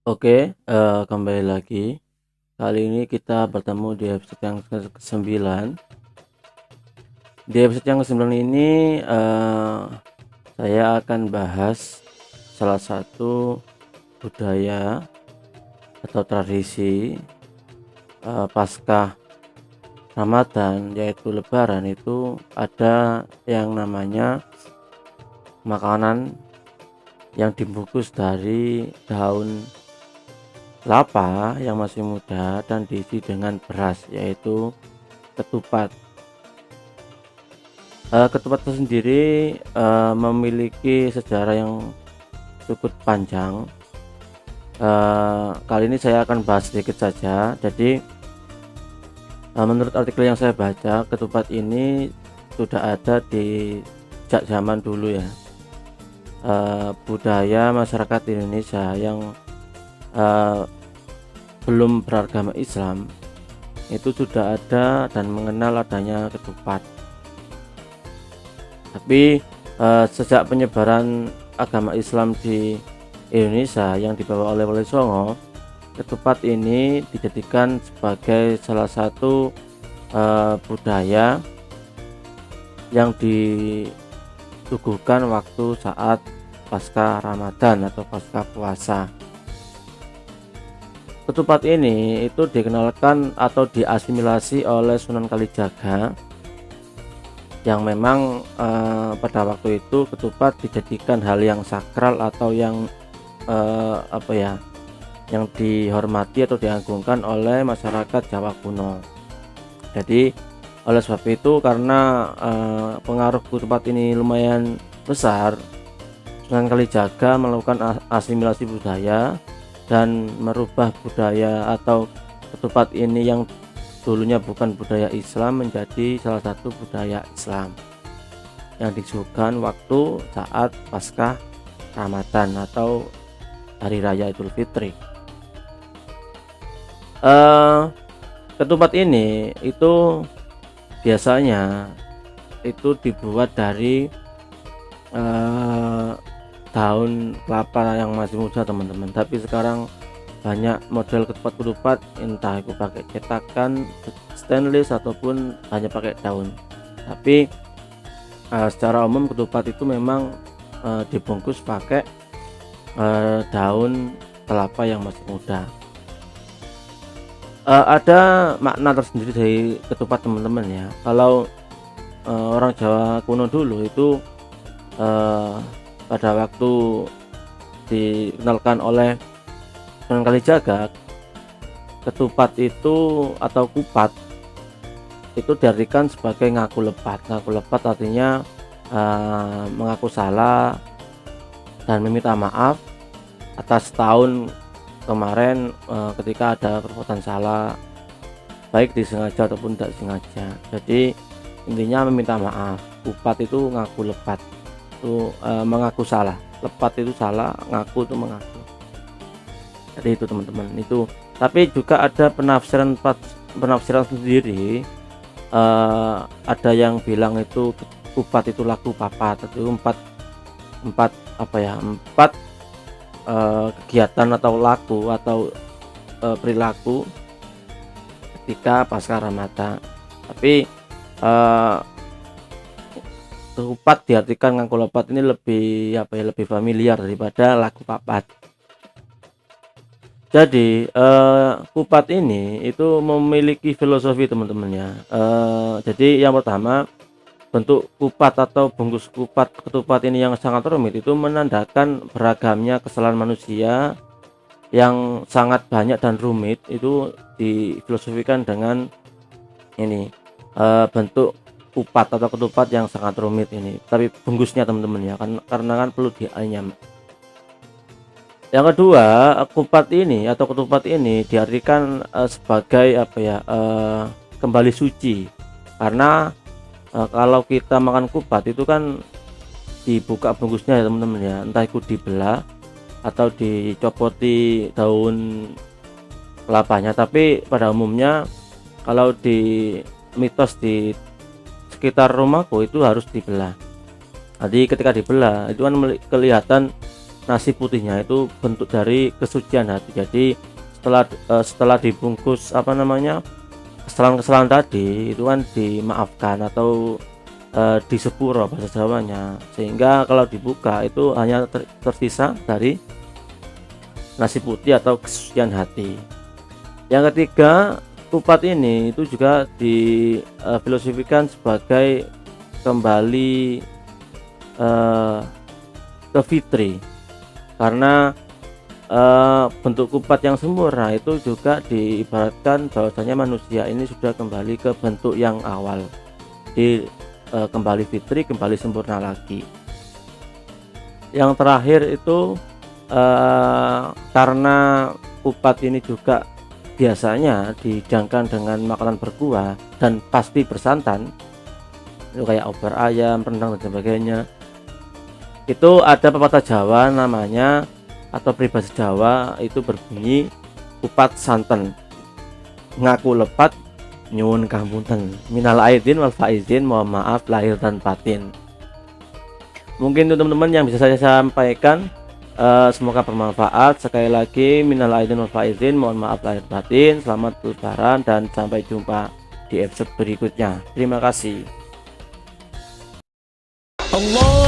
Oke, kembali lagi. Kali ini kita bertemu di episode yang ke-9. Di episode yang ke-9 ini, saya akan bahas salah satu budaya atau tradisi Paskah Ramadan, yaitu Lebaran. Itu ada yang namanya makanan yang dibungkus dari daun kelapa yang masih muda dan diisi dengan beras, yaitu ketupat. Ketupat itu sendiri memiliki sejarah yang cukup panjang. Kali ini saya akan bahas sedikit saja. Jadi menurut artikel yang saya baca, ketupat ini sudah ada di sejak zaman dulu ya. Budaya masyarakat Indonesia yang belum beragama Islam itu sudah ada dan mengenal adanya ketupat. Tapi sejak penyebaran agama Islam di Indonesia yang dibawa oleh Wali Songo, ketupat ini dijadikan sebagai salah satu budaya yang disuguhkan waktu saat pasca Ramadan atau pasca puasa. Ketupat ini itu dikenalkan atau diasimilasi oleh Sunan Kalijaga, yang memang pada waktu itu ketupat dijadikan hal yang sakral atau yang yang dihormati atau diagungkan oleh masyarakat Jawa kuno. Jadi oleh sebab itu, karena pengaruh ketupat ini lumayan besar, Sunan Kalijaga melakukan asimilasi budaya dan merubah budaya atau ketupat ini yang dulunya bukan budaya Islam menjadi salah satu budaya Islam yang disuguhkan waktu saat Paskah Ramadan atau Hari Raya Idul Fitri. Ketupat ini itu biasanya itu dibuat dari daun kelapa yang masih muda, teman-teman. Tapi sekarang banyak model ketupat, entah itu pakai cetakan stainless ataupun hanya pakai daun. Tapi secara umum ketupat itu memang dibungkus pakai daun kelapa yang masih muda. Ada makna tersendiri dari ketupat, teman-teman ya. Kalau orang Jawa kuno dulu itu pada waktu dikenalkan oleh Sunan Kalijaga, ketupat itu atau kupat itu diartikan sebagai ngaku lepat. Ngaku lepat artinya mengaku salah dan meminta maaf atas tahun kemarin ketika ada perbuatan salah, baik disengaja ataupun tidak sengaja. Jadi intinya meminta maaf. Kupat itu ngaku lepat, itu mengaku salah. Lepat itu salah, ngaku itu mengaku. Jadi itu, teman-teman, itu. Tapi juga ada penafsiran sendiri. Ada yang bilang itu kupat itu laku papat, itu empat kegiatan atau laku atau perilaku ketika pasca Ramadan. Tapi kupat diartikan ngaku lepat ini lebih familiar daripada laku papat. Jadi kupat ini itu memiliki filosofi, teman-teman ya. Jadi yang pertama, bentuk kupat atau bungkus kupat ketupat ini yang sangat rumit itu menandakan beragamnya kesalahan manusia yang sangat banyak dan rumit. Itu difilosofikan dengan ini bentuk kupat atau ketupat yang sangat rumit ini, tapi bungkusnya, teman-teman ya, karena kan perlu dianyam. Yang kedua, kupat ini atau ketupat ini diartikan sebagai kembali suci, karena kalau kita makan kupat itu kan dibuka bungkusnya ya, teman-teman ya, entah itu dibelah atau dicopoti daun kelapanya. Tapi pada umumnya kalau di mitos di sekitar rumahku itu harus dibelah. Jadi ketika dibelah itu kan kelihatan nasi putihnya itu bentuk dari kesucian hati. Jadi setelah dibungkus apa namanya, kesalahan-kesalahan tadi itu kan dimaafkan atau disepuro bahasa Jawanya, sehingga kalau dibuka itu hanya tersisa dari nasi putih atau kesucian hati. Yang ketiga, kupat ini itu juga difilosofikan sebagai kembali ke fitri, karena bentuk kupat yang sempurna itu juga diibaratkan bahwasanya manusia ini sudah kembali ke bentuk yang awal, kembali fitri, kembali sempurna lagi. Yang terakhir itu karena kupat ini juga biasanya dihidangkan dengan makanan berkuah dan pasti bersantan, itu kayak opor ayam, rendang dan sebagainya. Itu ada pepatah Jawa namanya, atau peribahasa Jawa itu berbunyi, kupat santen ngaku lepat nyuwun kampunten, minal aidin wal faizin, mohon maaf lahir dan batin. Mungkin itu teman-teman yang bisa saya sampaikan. Semoga bermanfaat. Sekali lagi, minal aidin wal faizin, mohon maaf lahir batin. Selamat lebaran dan sampai jumpa di episode berikutnya. Terima kasih. Allah